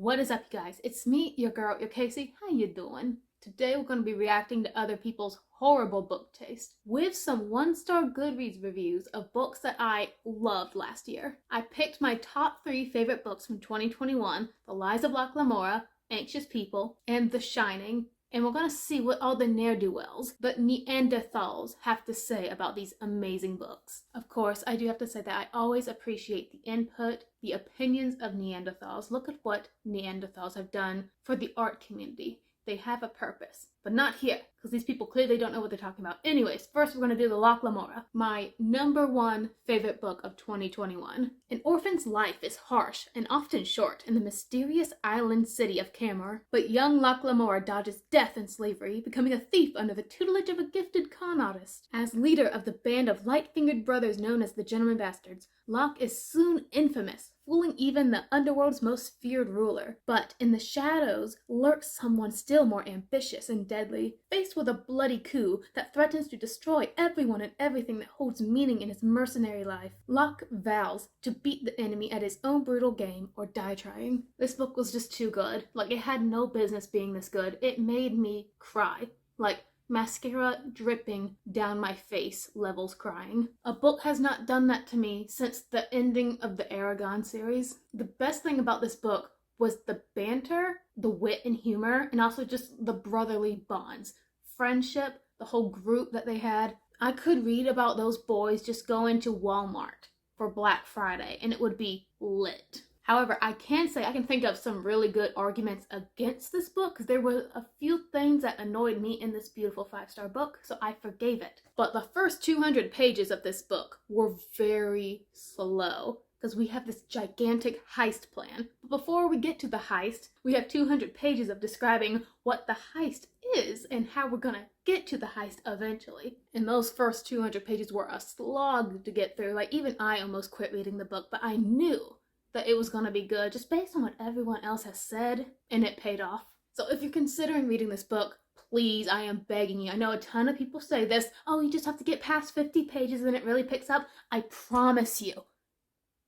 What is up, you guys? It's me, your girl, your Casey. How you doing? Today we're going to be reacting to other people's horrible book taste with some one-star Goodreads reviews of books that I loved last year. I picked my top 3 favorite books from 2021, The Lies of Locke, Lamora, Anxious People, and The Shining. And we're going to see what all the ne'er-do-wells, the Neanderthals, have to say about these amazing books. Of course, I do have to say that I always appreciate the input, the opinions of Neanderthals. Look at what Neanderthals have done for the art community. They have a purpose, but not here, because these people clearly don't know what they're talking about. Anyways, first we're going to do The Locke, Lamora, my #1 favorite book of 2021. An orphan's life is harsh and often short in the mysterious island city of Camor, but young Locke Lamora dodges death and slavery, becoming a thief under the tutelage of a gifted con artist. As leader of the band of light-fingered brothers known as the Gentleman Bastards, Locke is soon infamous, fooling even the underworld's most feared ruler. But in the shadows lurks someone still more ambitious and deadly. Faced with a bloody coup that threatens to destroy everyone and everything that holds meaning in his mercenary life, Locke vows to beat the enemy at his own brutal game or die trying. This book was just too good. Like, it had no business being this good. It made me cry. Like, mascara dripping down my face levels crying. A book has not done that to me since the ending of the Aragon series. The best thing about this book was the banter, the wit and humor, and also just the brotherly bonds. Friendship, the whole group that they had. I could read about those boys just going to Walmart for Black Friday and it would be lit. However, I can say I can think of some really good arguments against this book because there were a few things that annoyed me in this beautiful 5-star book, so I forgave it. But the first 200 pages of this book were very slow because we have this gigantic heist plan. But before we get to the heist, we have 200 pages of describing what the heist is and how we're gonna get to the heist eventually. And those first 200 pages were a slog to get through. Like, even I almost quit reading the book, but I knew that it was going to be good just based on what everyone else has said, and it paid off. So if you're considering reading this book, please, I am begging you. I know a ton of people say this, oh, you just have to get past 50 pages and it really picks up. I promise you,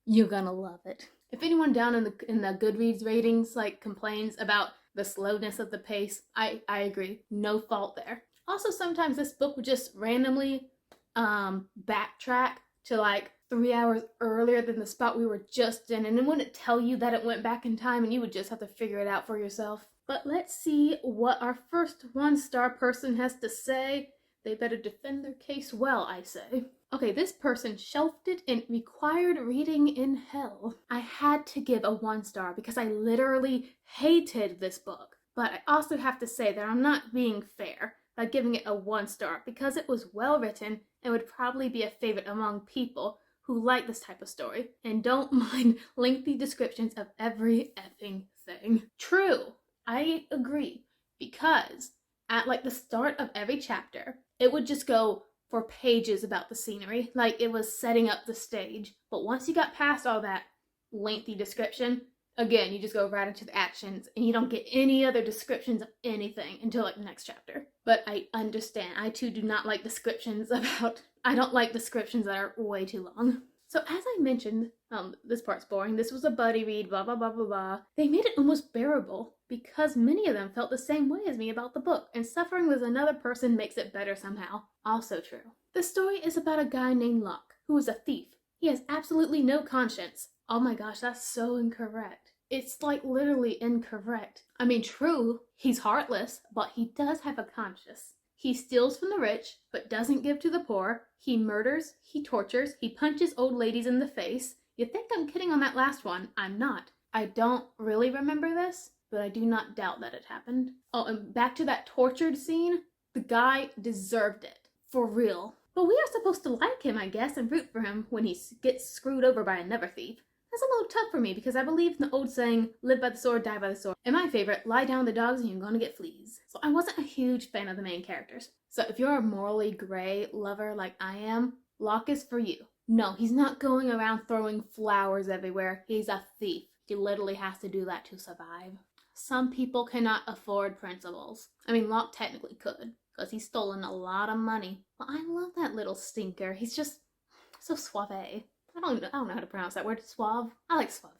you're gonna love it. If anyone down in the Goodreads ratings complains about the slowness of the pace, I agree. No fault there. Also, sometimes this book would just randomly backtrack to 3 hours earlier than the spot we were just in, and it wouldn't tell you that it went back in time, and you would just have to figure it out for yourself. But let's see what our first 1-star person has to say. They better defend their case well, I say. Okay, this person shelved it in required reading in hell. I had to give a 1-star because I literally hated this book. But I also have to say that I'm not being fair by giving it a 1-star because it was well written and would probably be a favorite among people who like this type of story and don't mind lengthy descriptions of every effing thing. True, I agree, because at the start of every chapter, it would just go for pages about the scenery, like it was setting up the stage. But once you got past all that lengthy description, again, you just go right into the actions and you don't get any other descriptions of anything until the next chapter. But I understand. I too do not like descriptions I don't like descriptions that are way too long. So as I mentioned, this part's boring. This was a buddy read, blah, blah, blah, blah, blah. They made it almost bearable because many of them felt the same way as me about the book, and suffering with another person makes it better somehow. Also true. The story is about a guy named Locke, who is a thief. He has absolutely no conscience. Oh my gosh, that's so incorrect. It's literally incorrect. I mean, true, he's heartless, but he does have a conscience. He steals from the rich, but doesn't give to the poor. He murders, he tortures, he punches old ladies in the face. You think I'm kidding on that last one? I'm not. I don't really remember this, but I do not doubt that it happened. Oh, and back to that tortured scene, the guy deserved it. For real. But we are supposed to like him, I guess, and root for him when he gets screwed over by another thief. That's a little tough for me because I believe in the old saying, live by the sword, die by the sword. And my favorite, lie down with the dogs and you're gonna get fleas. So I wasn't a huge fan of the main characters. So if you're a morally gray lover like I am, Locke is for you. No, he's not going around throwing flowers everywhere. He's a thief. He literally has to do that to survive. Some people cannot afford principles. I mean, Locke technically could because he's stolen a lot of money. But I love that little stinker. He's just so suave. I don't know how to pronounce that word. Suave? I like suave.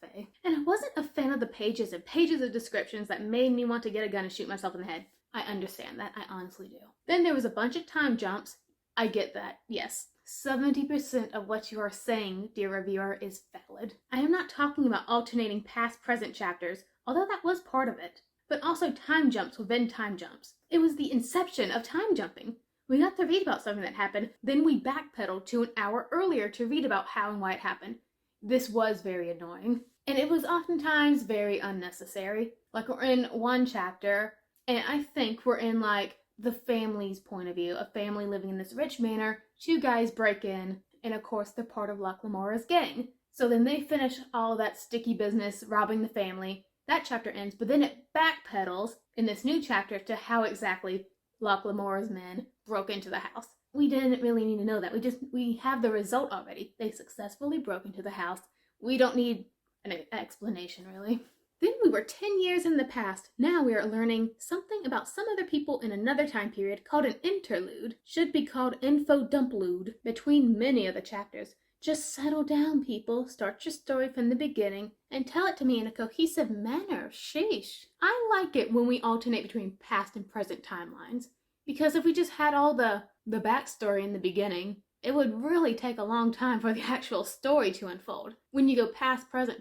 And I wasn't a fan of the pages and pages of descriptions that made me want to get a gun and shoot myself in the head. I understand that. I honestly do. Then there was a bunch of time jumps. I get that. Yes. 70% of what you are saying, dear reviewer, is valid. I am not talking about alternating past-present chapters, although that was part of it, but also time jumps within time jumps. It was the inception of time jumping. We got to read about something that happened, then we backpedaled to an hour earlier to read about how and why it happened. This was very annoying, and it was oftentimes very unnecessary. Like, we're in one chapter, and I think we're in, like, the family's point of view. A family living in this rich manor, 2 guys break in, and of course they're part of Lamora's gang. So then they finish all that sticky business, robbing the family. That chapter ends, but then it backpedals in this new chapter to how exactly Lamora's men broke into the house. We didn't really need to know that. We have the result already. They successfully broke into the house. We don't need an explanation, really. Then we were 10 years in the past. Now we are learning something about some other people in another time period called an interlude. Should be called info dumplude between many of the chapters. Just settle down, people. Start your story from the beginning and tell it to me in a cohesive manner. Sheesh. I like it when we alternate between past and present timelines. Because if we just had all the backstory in the beginning, it would really take a long time for the actual story to unfold. When you go past, present,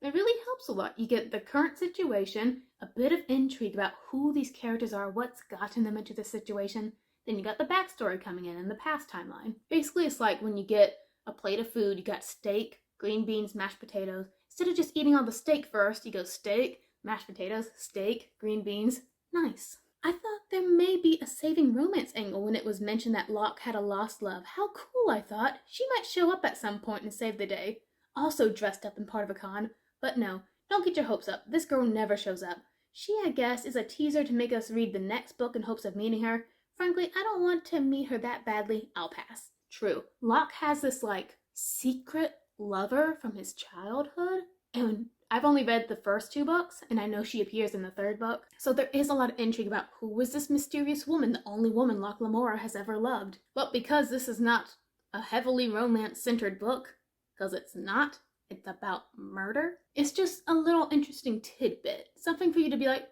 it really helps a lot. You get the current situation, a bit of intrigue about who these characters are, what's gotten them into this situation. Then you got the backstory coming in the past timeline. Basically, it's like when you get a plate of food, you got steak, green beans, mashed potatoes. Instead of just eating all the steak first, you go steak, mashed potatoes, steak, green beans. Nice. I thought there may be a saving romance angle when it was mentioned that Locke had a lost love. How cool, I thought. She might show up at some point and save the day. Also dressed up in part of a con. But no, don't get your hopes up. This girl never shows up. She, I guess, is a teaser to make us read the next book in hopes of meeting her. Frankly, I don't want to meet her that badly. I'll pass. True. Locke has this, like, secret lover from his childhood. And I've only read the first 2 books, and I know she appears in the 3rd book. So there is a lot of intrigue about who is this mysterious woman, the only woman Lamora has ever loved. But because this is not a heavily romance-centered book, because it's not, it's about murder, it's just a little interesting tidbit. Something for you to be like,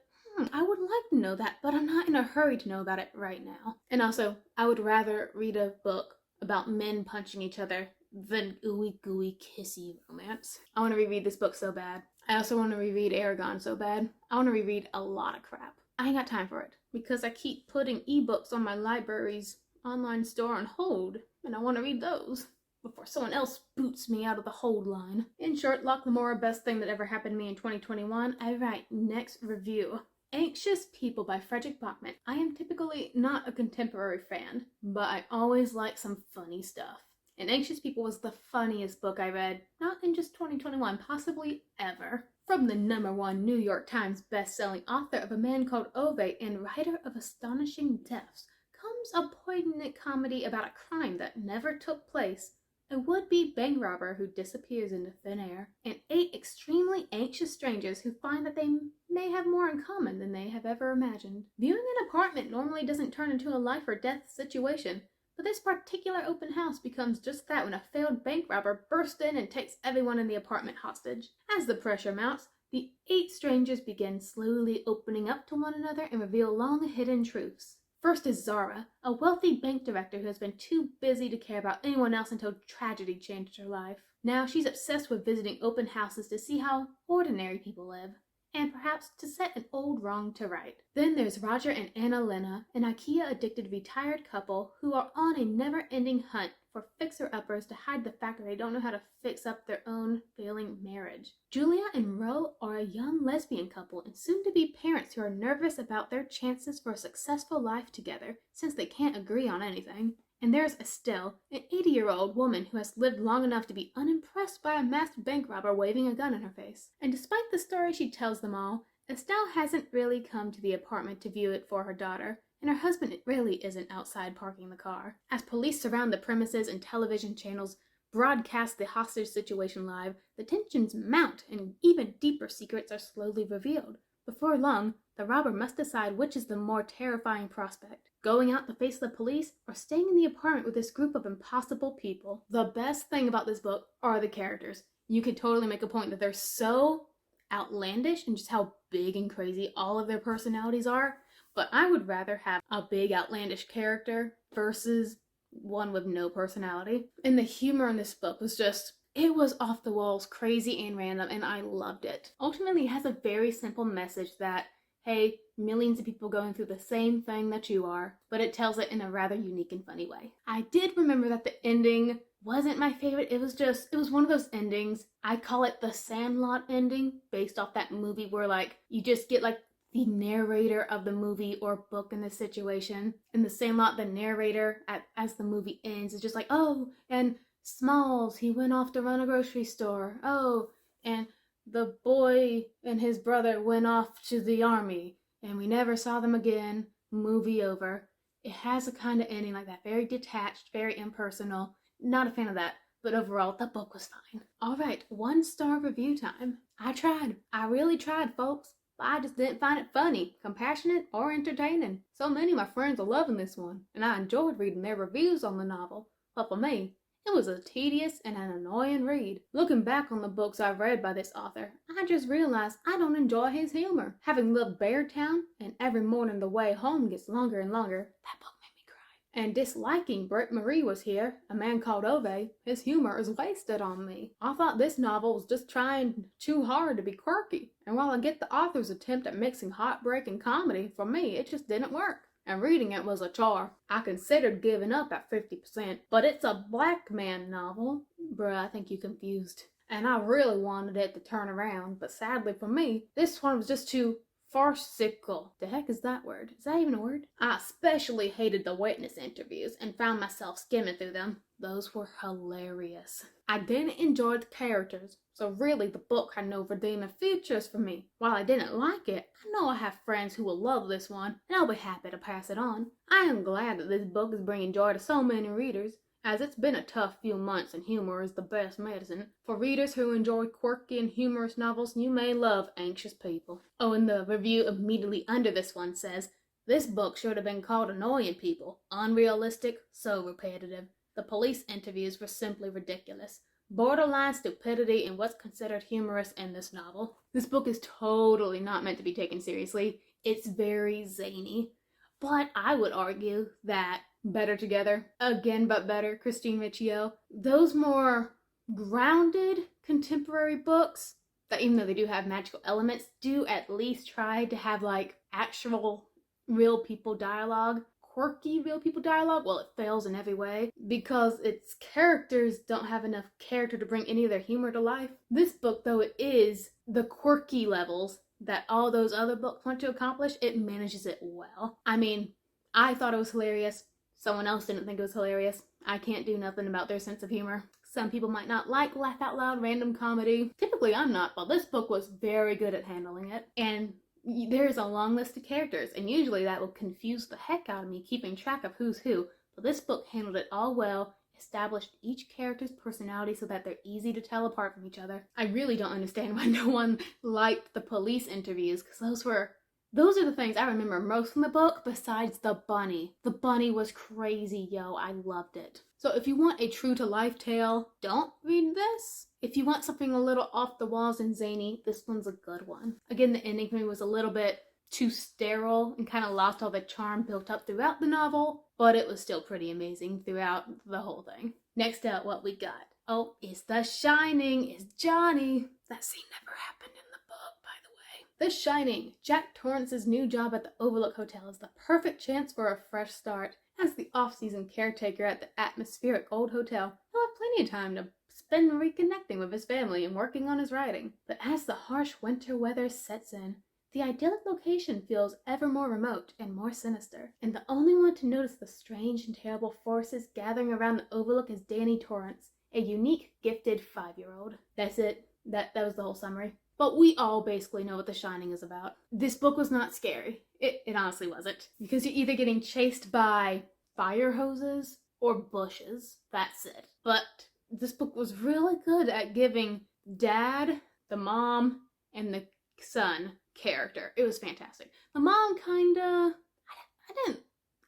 I would like to know that, but I'm not in a hurry to know about it right now. And also, I would rather read a book about men punching each other than ooey gooey kissy romance. I want to reread this book so bad. I also want to reread Aragon so bad. I want to reread a lot of crap. I ain't got time for it because I keep putting ebooks on my library's online store on hold, and I want to read those before someone else boots me out of the hold line. In short, Lamora, best thing that ever happened to me in 2021. I write next review. Anxious People by Fredrik Bachmann. I am typically not a contemporary fan, but I always like some funny stuff. And Anxious People was the funniest book I read, not in just 2021, possibly ever. From the #1 New York Times best-selling author of A Man Called Ove and writer of Astonishing Deaths, comes a poignant comedy about a crime that never took place, a would-be bank robber who disappears into thin air, and 8 extremely anxious strangers who find that they may have more in common than they have ever imagined. Viewing an apartment normally doesn't turn into a life or death situation, but this particular open house becomes just that when a failed bank robber bursts in and takes everyone in the apartment hostage. As the pressure mounts, the 8 strangers begin slowly opening up to one another and reveal long-hidden truths. First is Zara, a wealthy bank director who has been too busy to care about anyone else until tragedy changed her life. Now she's obsessed with visiting open houses to see how ordinary people live, and perhaps to set an old wrong to right. Then there's Roger and Anna Lena, an IKEA-addicted retired couple who are on a never-ending hunt for fixer-uppers to hide the fact that they don't know how to fix up their own failing marriage. Julia and Ro are a young lesbian couple and soon-to-be parents who are nervous about their chances for a successful life together since they can't agree on anything. And there's Estelle, an 80-year-old woman who has lived long enough to be unimpressed by a masked bank robber waving a gun in her face. And despite the story she tells them all, Estelle hasn't really come to the apartment to view it for her daughter, and her husband really isn't outside parking the car. As police surround the premises and television channels broadcast the hostage situation live, the tensions mount and even deeper secrets are slowly revealed. Before long, the robber must decide which is the more terrifying prospect, going out to face the police or staying in the apartment with this group of impossible people. The best thing about this book are the characters. You could totally make a point that they're so outlandish and just how big and crazy all of their personalities are, but I would rather have a big outlandish character versus one with no personality. And the humor in this book was just, it was off the walls, crazy and random, and I loved it. Ultimately, it has a very simple message that, hey, millions of people going through the same thing that you are, but it tells it in a rather unique and funny way. I did remember that the ending wasn't my favorite. It was one of those endings. I call it the Sandlot ending, based off that movie where, like, you just get, like, the narrator of the movie or book in this situation. In the Sandlot, the narrator, as the movie ends, is just like, oh, and Smalls, he went off to run a grocery store. Oh, and the boy and his brother went off to the army, and we never saw them again. Movie over. It has a kind of ending like that. Very detached, very impersonal. Not a fan of that, but overall, the book was fine. Alright, 1-star review time. I tried. I really tried, folks. But I just didn't find it funny, compassionate, or entertaining. So many of my friends are loving this one, and I enjoyed reading their reviews on the novel. But for me, it was a tedious and an annoying read. Looking back on the books I've read by this author, I just realized I don't enjoy his humor. Having loved Beartown and Every Morning the Way Home Gets Longer and Longer, that book made me cry. And disliking Brett Marie Was Here, A Man Called Ove, his humor is wasted on me. I thought this novel was just trying too hard to be quirky. And while I get the author's attempt at mixing heartbreak and comedy, for me it just didn't work. And reading it was a chore. I considered giving up at 50%, but it's a Backman novel. Bruh, I think you confused. And I really wanted it to turn around, but sadly for me, this one was just too farcical. The heck is that word? Is that even a word? I especially hated the witness interviews and found myself skimming through them. Those were hilarious. I didn't enjoy the characters, so really the book had no redeeming features for me. While I didn't like it, I know I have friends who will love this one, and I'll be happy to pass it on. I am glad that this book is bringing joy to so many readers, as it's been a tough few months and humor is the best medicine. For readers who enjoy quirky and humorous novels, you may love Anxious People. Oh, and the review immediately under this one says, this book should have been called Annoying People. Unrealistic, so repetitive. The police interviews were simply ridiculous. Borderline stupidity in what's considered humorous in this novel. This book is totally not meant to be taken seriously. It's very zany. But I would argue that Better Together, Again But Better, Christine Riccio, those more grounded contemporary books that, even though they do have magical elements, do at least try to have like actual real people dialogue. Quirky real people dialogue, well, it fails in every way because its characters don't have enough character to bring any of their humor to life. This book, though it is the quirky levels that all those other books want to accomplish, it manages it well. I mean, I thought it was hilarious. Someone else didn't think it was hilarious. I can't do nothing about their sense of humor. Some people might not like laugh out loud random comedy. Typically I'm not, but this book was very good at handling it. And there's a long list of characters, and usually that will confuse the heck out of me keeping track of who's who, but this book handled it all well, established each character's personality so that they're easy to tell apart from each other. I really don't understand why no one liked the police interviews, because those are the things I remember most from the book, besides the bunny. The bunny was crazy, yo. I loved it. So if you want a true-to-life tale, don't read this. If you want something a little off the walls and zany, this one's a good one. Again, the ending for me was a little bit too sterile and kind of lost all the charm built up throughout the novel, but it was still pretty amazing throughout the whole thing. Next up, what we got? Oh, it's The Shining. It's Johnny. That scene never happened in the book, by the way. The Shining. Jack Torrance's new job at the Overlook Hotel is the perfect chance for a fresh start. As the off-season caretaker at the atmospheric old hotel, he'll have plenty of time to spend reconnecting with his family and working on his writing. But as the harsh winter weather sets in, the idyllic location feels ever more remote and more sinister. And the only one to notice the strange and terrible forces gathering around the Overlook is Danny Torrance, a unique, gifted 5-year-old. That's it. That was the whole summary. But we all basically know what The Shining is about. This book was not scary. It honestly wasn't. Because you're either getting chased by fire hoses or bushes. That's it. But this book was really good at giving dad, the mom, and the son character. It was fantastic. The mom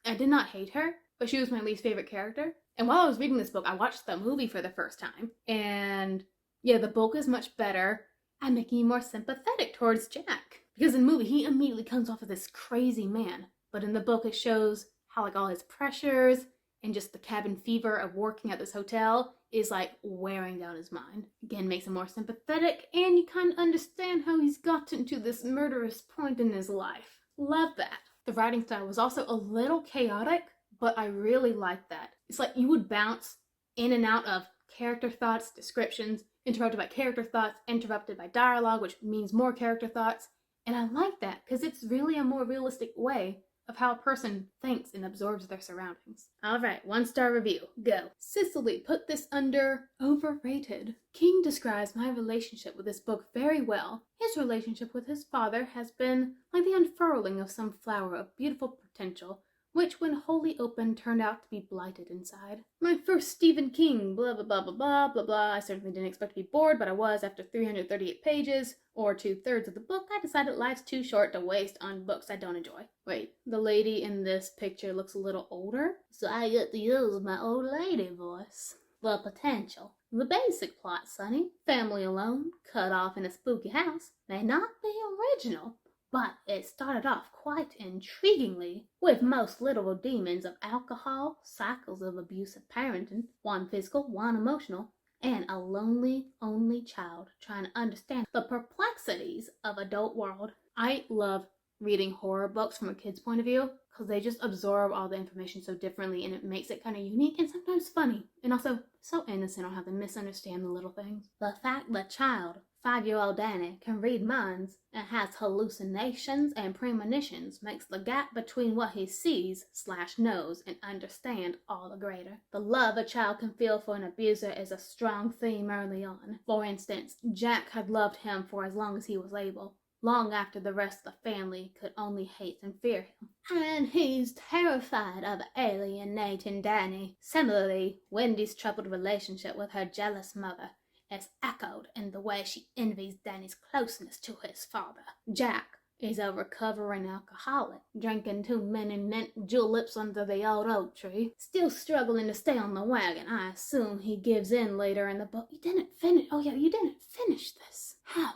I did not hate her, but she was my least favorite character. And while I was reading this book, I watched the movie for the first time. And yeah, the book is much better at making you more sympathetic towards Jack. Because in the movie, he immediately comes off as this crazy man. But in the book, it shows how like all his pressures and just the cabin fever of working at this hotel is like wearing down his mind. Again, makes him more sympathetic, and you kind of understand how he's gotten to this murderous point in his life. Love that. The writing style was also a little chaotic, but I really liked that. It's like you would bounce in and out of character thoughts, descriptions, interrupted by character thoughts, interrupted by dialogue, which means more character thoughts. And I like that because it's really a more realistic way of how a person thinks and absorbs their surroundings. Alright, 1-star review. Go. Cicely put this under overrated. King describes my relationship with this book very well. His relationship with his father has been like the unfurling of some flower of beautiful potential, which when wholly open turned out to be blighted inside. My first Stephen King, blah blah blah blah blah blah blah. I certainly didn't expect to be bored, but I was after 338 pages, or 2/3 of the book. I decided life's too short to waste on books I don't enjoy. Wait, the lady in this picture looks a little older, so I get to use my old lady voice. The potential. The basic plot, Sonny. Family alone, cut off in a spooky house, may not be original, but it started off quite intriguingly, with most literal demons of alcohol, cycles of abusive parenting, one physical, one emotional, and a lonely, only child trying to understand the perplexities of adult world. I love reading horror books from a kid's point of view, because they just absorb all the information so differently, and it makes it kind of unique and sometimes funny, and also so innocent on how they misunderstand the little things. The fact the child, 5-year-old Danny, can read minds and has hallucinations and premonitions makes the gap between what he sees/knows and understand all the greater. The love a child can feel for an abuser is a strong theme early on. For instance, Jack had loved him for as long as he was able, long after the rest of the family could only hate and fear him. And he's terrified of alienating Danny. Similarly, Wendy's troubled relationship with her jealous mother is echoed in the way she envies Danny's closeness to his father. Jack is a recovering alcoholic, drinking too many mint juleps under the old oak tree, still struggling to stay on the wagon. I assume he gives in later in the book. You didn't finish this. How?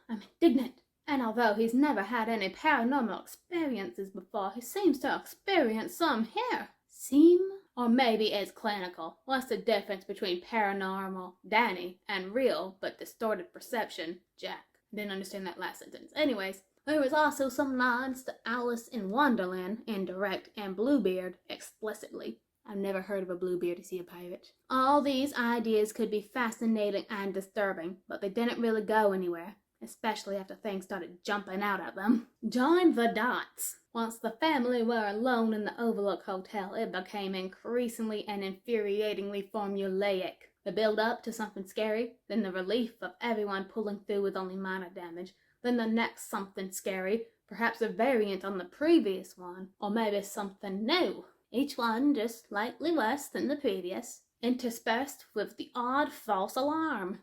I'm indignant. And although he's never had any paranormal experiences before, he seems to experience some here. Seem? Or maybe it's clinical. What's the difference between paranormal, Danny, and real but distorted perception, Jack? Didn't understand that last sentence. Anyways, there was also some nods to Alice in Wonderland, indirect, and Bluebeard, explicitly. I've never heard of a Bluebeard to see a pirate. All these ideas could be fascinating and disturbing, but they didn't really go anywhere, especially after things started jumping out at them. Join the dots. Once the family were alone in the Overlook Hotel, it became increasingly and infuriatingly formulaic. The build-up to something scary, then the relief of everyone pulling through with only minor damage, then the next something scary, perhaps a variant on the previous one, or maybe something new. Each one just slightly worse than the previous, interspersed with the odd false alarm.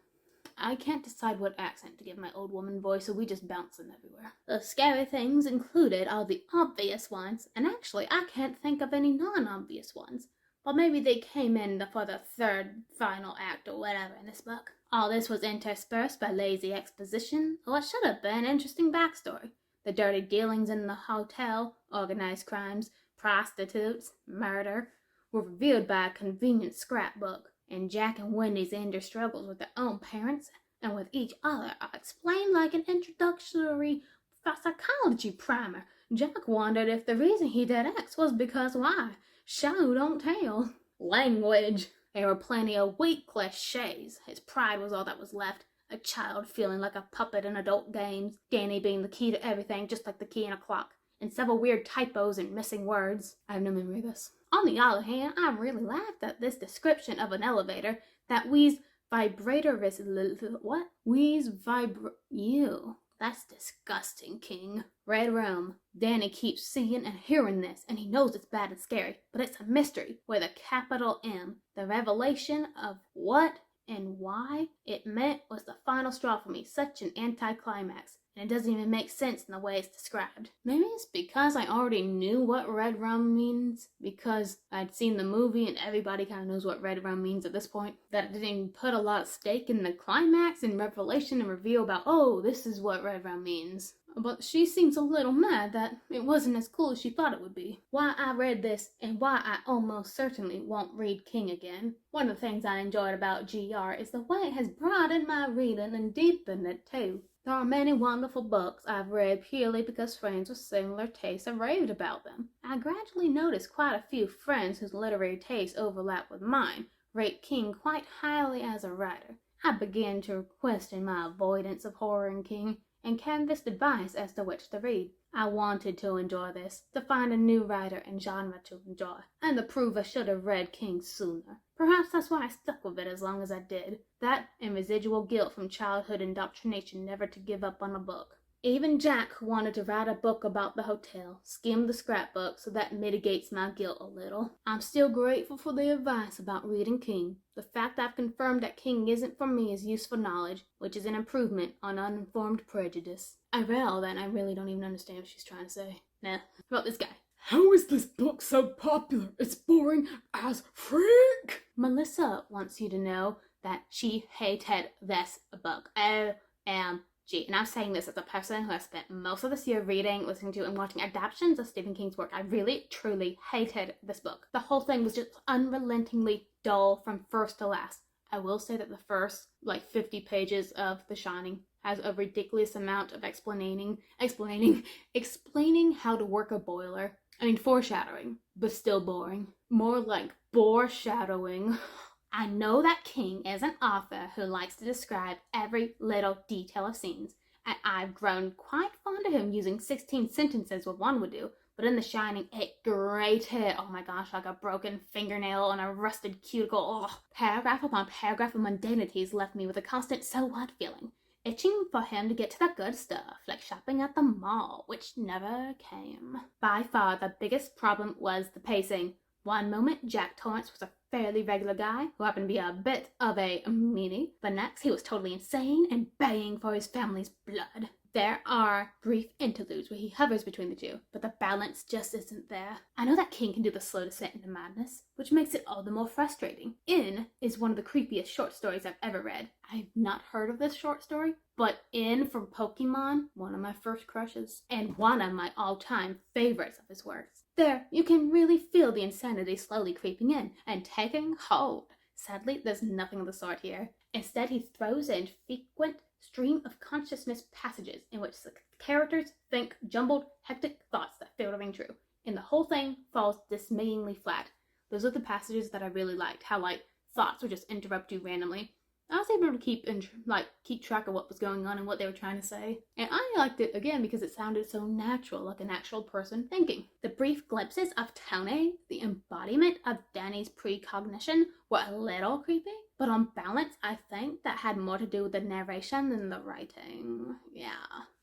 I can't decide what accent to give my old woman voice, so we just bouncing everywhere. The scary things included all the obvious ones, and actually I can't think of any non-obvious ones. But maybe they came in for the third, final act or whatever in this book. All this was interspersed by lazy exposition, or what should have been interesting backstory. The dirty dealings in the hotel, organized crimes, prostitutes, murder, were revealed by a convenient scrapbook. And Jack and Wendy's inner struggles with their own parents and with each other are explained like an introductory psychology primer. Jack wondered if the reason he did X was because why? Show don't tell. Language. There were plenty of weak cliches. His pride was all that was left. A child feeling like a puppet in adult games. Danny being the key to everything, just like the key in a clock. And several weird typos and missing words. I have no memory of this. On the other hand, I really laughed at this description of an elevator that wheezed vibrator. That's disgusting, King. Red Room. Danny keeps seeing and hearing this, and he knows it's bad and scary, but it's a mystery with a capital M. The revelation of what and why it meant was the final straw for me. Such an anticlimax. And it doesn't even make sense in the way it's described. Maybe it's because I already knew what red rum means, because I'd seen the movie and everybody kind of knows what red rum means at this point, that it didn't even put a lot of stake in the climax and revelation and reveal about, oh, this is what red rum means. But she seems a little mad that it wasn't as cool as she thought it would be. Why I read this and why I almost certainly won't read King again. One of the things I enjoyed about GR is the way it has broadened my reading and deepened it too. There are many wonderful books I've read purely because friends with similar tastes have raved about them. I gradually noticed quite a few friends whose literary tastes overlap with mine rate King quite highly as a writer. I began to question my avoidance of horror in King and canvassed advice as to which to read. I wanted to enjoy this, to find a new writer and genre to enjoy, and to prove I should have read King sooner. Perhaps that's why I stuck with it as long as I did. That and residual guilt from childhood indoctrination never to give up on a book. Even Jack, who wanted to write a book about the hotel, skimmed the scrapbook, so that mitigates my guilt a little. I'm still grateful for the advice about reading King. The fact I've confirmed that King isn't for me is useful knowledge, which is an improvement on uninformed prejudice. I really don't even understand what she's trying to say. Nah, about this guy. How is this book so popular? It's boring as frick! Melissa wants you to know that she hated this book. OMG. And I'm saying this as a person who has spent most of this year reading, listening to, and watching adaptations of Stephen King's work. I really, truly hated this book. The whole thing was just unrelentingly dull from first to last. I will say that the first, 50 pages of The Shining has a ridiculous amount of explaining how to work a boiler. Foreshadowing, but still boring. More like bore-shadowing. I know that King is an author who likes to describe every little detail of scenes, and I've grown quite fond of him using 16 sentences what one would do, but in The Shining, it grated, oh my gosh, like a broken fingernail on a rusted cuticle. Paragraph upon paragraph of mundanities left me with a constant so what feeling, itching for him to get to the good stuff, like shopping at the mall, which never came. By far, the biggest problem was the pacing. One moment, Jack Torrance was a fairly regular guy who happened to be a bit of a meanie, but next he was totally insane and baying for his family's blood. There are brief interludes where he hovers between the two, but the balance just isn't there. I know that King can do the slow descent into madness, which makes it all the more frustrating. In is one of the creepiest short stories I've ever read. I've not heard of this short story, but In from Pokemon, one of my first crushes, and one of my all-time favorites of his works. There, you can really feel the insanity slowly creeping in and taking hold. Sadly, there's nothing of the sort here. Instead, he throws in frequent stream of consciousness passages in which the characters think jumbled, hectic thoughts that fail to ring true, and the whole thing falls dismayingly flat. Those are the passages that I really liked, how thoughts would just interrupt you randomly. I was able to keep track of what was going on and what they were trying to say. And I liked it again because it sounded so natural, like an actual person thinking. The brief glimpses of Tony, the embodiment of Danny's precognition, were a little creepy. But on balance, I think that had more to do with the narration than the writing. Yeah.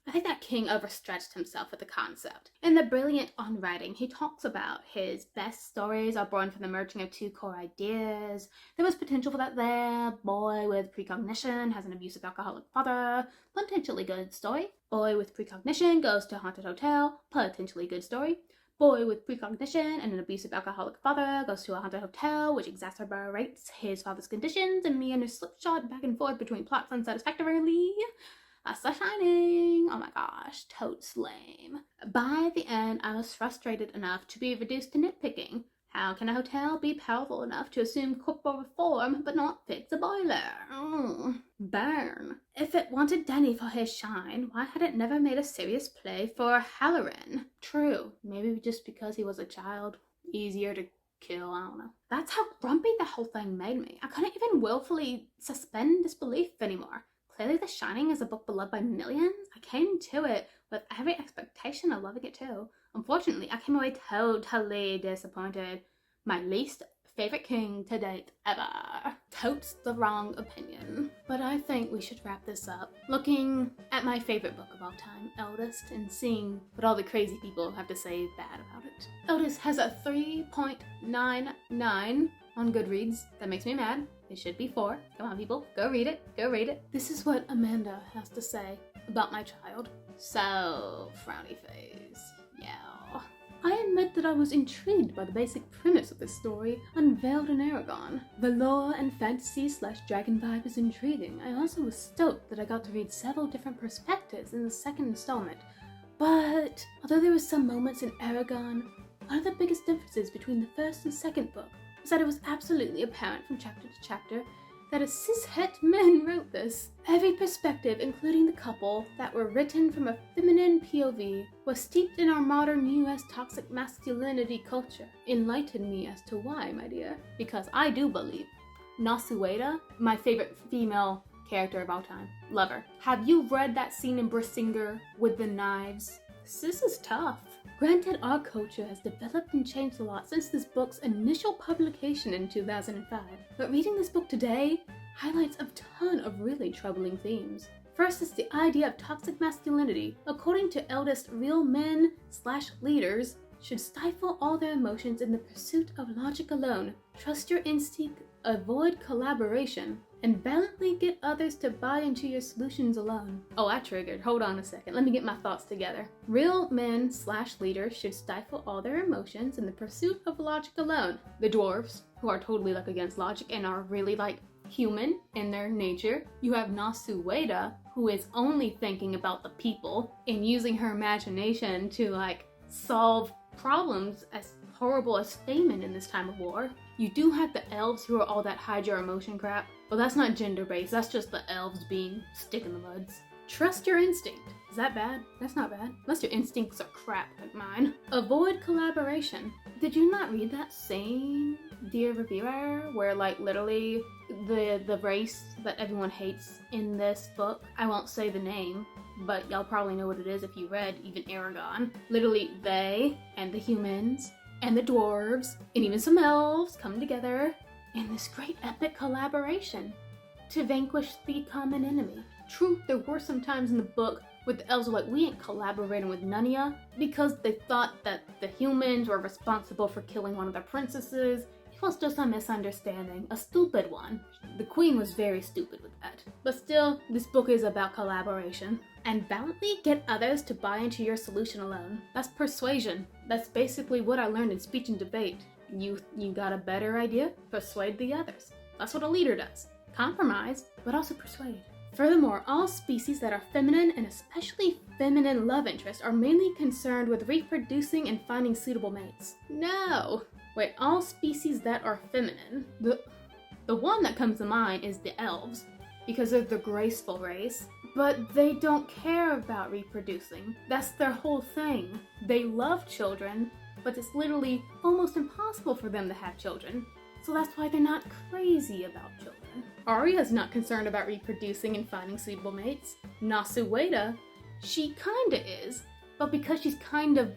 I think that King overstretched himself with the concept. In The Brilliant on Writing, he talks about his best stories are born from the merging of two core ideas. There was potential for that there. Boy with precognition has an abusive alcoholic father. Potentially good story. Boy with precognition goes to a haunted hotel. Potentially good story. Boy with precognition and an abusive alcoholic father goes to a haunted hotel, which exacerbates his father's conditions and meanders slipshod back and forth between plots unsatisfactorily. That's The Shining. Oh my gosh, totes lame. By the end, I was frustrated enough to be reduced to nitpicking. How can a hotel be powerful enough to assume corporal form but not fix a boiler? Burn. If it wanted Danny for his shine, why had it never made a serious play for Halloran? True, maybe just because he was a child. Easier to kill, I don't know. That's how grumpy the whole thing made me. I couldn't even willfully suspend disbelief anymore. Clearly The Shining is a book beloved by millions. I came to it with every expectation of loving it too. Unfortunately, I came away totally disappointed. My least favorite king to date ever. Totes the wrong opinion. But I think we should wrap this up looking at my favorite book of all time, Eldest, and seeing what all the crazy people have to say bad about it. Eldest has a 3.99 on Goodreads. That makes me mad. It should be 4. Come on, people. Go read it. Go read it. This is what Amanda has to say about my child. So, frowny face. Yeah. I admit that I was intrigued by the basic premise of this story, unveiled in Aragon. The lore and fantasy/dragon vibe is intriguing. I also was stoked that I got to read several different perspectives in the second installment. But, although there were some moments in Aragon, one of the biggest differences between the first and second book was that it was absolutely apparent from chapter to chapter that a cishet man wrote this. Every perspective, including the couple, that were written from a feminine POV, was steeped in our modern US toxic masculinity culture. Enlighten me as to why, my dear. Because I do believe Nasueda, my favorite female character of all time. Love her. Have you read that scene in Brissinger with the knives? Sis is tough. Granted, our culture has developed and changed a lot since this book's initial publication in 2005, but reading this book today highlights a ton of really troubling themes. First is the idea of toxic masculinity. According to Eldest, real men/leaders should stifle all their emotions in the pursuit of logic alone, trust your instinct, avoid collaboration, and valiantly get others to buy into your solutions alone. Oh, I triggered. Hold on a second. Let me get my thoughts together. Real men/leaders should stifle all their emotions in the pursuit of logic alone. The dwarves, who are totally against logic and are really human in their nature. You have Nasueda, who is only thinking about the people and using her imagination to solve problems as horrible as famine in this time of war. You do have the elves who are all that hide your emotion crap, but that's not gender-based, that's just the elves being stick in the muds. Trust your instinct. Is that bad? That's not bad. Unless your instincts are crap like mine. Avoid collaboration. Did you not read that same Dear Reviewer where literally the race that everyone hates in this book, I won't say the name, but y'all probably know what it is if you read even Aragon. Literally they and the humans and the dwarves, and even some elves come together in this great epic collaboration to vanquish the common enemy. True, there were some times in the book where the elves were we ain't collaborating with none of ya, because they thought that the humans were responsible for killing one of their princesses. It was just a misunderstanding, a stupid one. The queen was very stupid with that. But still, this book is about collaboration. And valiantly get others to buy into your solution alone. That's persuasion. That's basically what I learned in speech and debate. You got a better idea? Persuade the others. That's what a leader does. Compromise, but also persuade. Furthermore, all species that are feminine, and especially feminine love interests, are mainly concerned with reproducing and finding suitable mates. No! Wait, all species that are feminine. The one that comes to mind is the elves, because they're the graceful race. But they don't care about reproducing. That's their whole thing. They love children, but it's literally almost impossible for them to have children. So that's why they're not crazy about children. Arya's not concerned about reproducing and finding suitable mates. Nasueda, she kinda is, but because she's kind of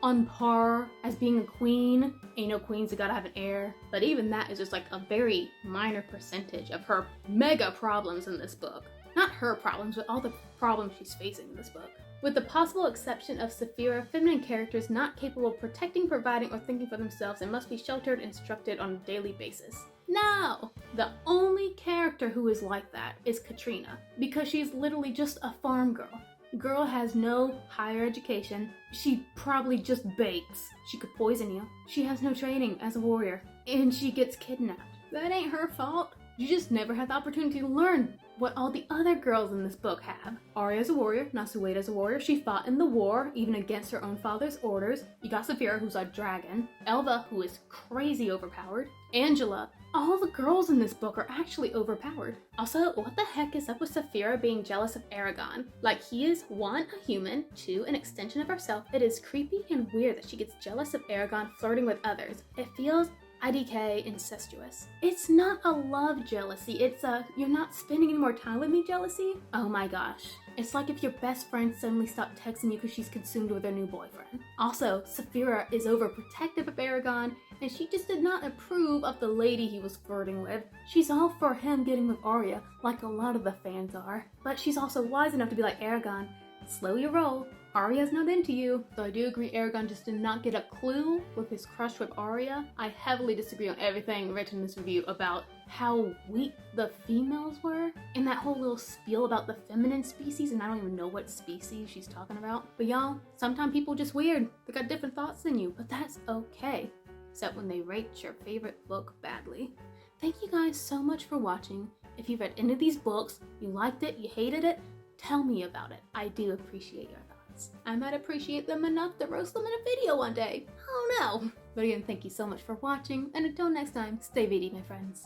on par as being a queen, ain't no queens that gotta have an heir. But even that is just a very minor percentage of her mega problems in this book. Not her problems, but all the problems she's facing in this book. With the possible exception of Saphira, feminine characters not capable of protecting, providing, or thinking for themselves and must be sheltered and instructed on a daily basis. No! The only character who is like that is Katrina, because she's literally just a farm girl. Girl has no higher education. She probably just bakes. She could poison you. She has no training as a warrior. And she gets kidnapped. That ain't her fault. You just never had the opportunity to learn what all the other girls in this book have. Arya's a warrior, Nasueda's a warrior. She fought in the war, even against her own father's orders. You got Saphira, who's a dragon. Elva, who is crazy overpowered. Angela. All the girls in this book are actually overpowered. Also, what the heck is up with Saphira being jealous of Aragon? He is, 1, a human, 2, an extension of herself. It is creepy and weird that she gets jealous of Aragon flirting with others. It feels IDK incestuous. It's not a love jealousy, it's a you're not spending any more time with me jealousy. Oh my gosh. It's like if your best friend suddenly stopped texting you because she's consumed with her new boyfriend. Also, Saphira is overprotective of Aragon, and she just did not approve of the lady he was flirting with. She's all for him getting with Arya, like a lot of the fans are. But she's also wise enough to be like, Aragon, slow your roll. Arya's not into you. Though I do agree Aragon just did not get a clue with his crush with Arya. I heavily disagree on everything written in this review about how weak the females were. And that whole little spiel about the feminine species, and I don't even know what species she's talking about. But y'all, sometimes people just weird. They got different thoughts than you, but that's okay. Except when they rate your favorite book badly. Thank you guys so much for watching. If you read any of these books, you liked it, you hated it, tell me about it. I do appreciate your thoughts. I might appreciate them enough to roast them in a video one day. I don't know. But again, thank you so much for watching, and until next time, stay VD, my friends.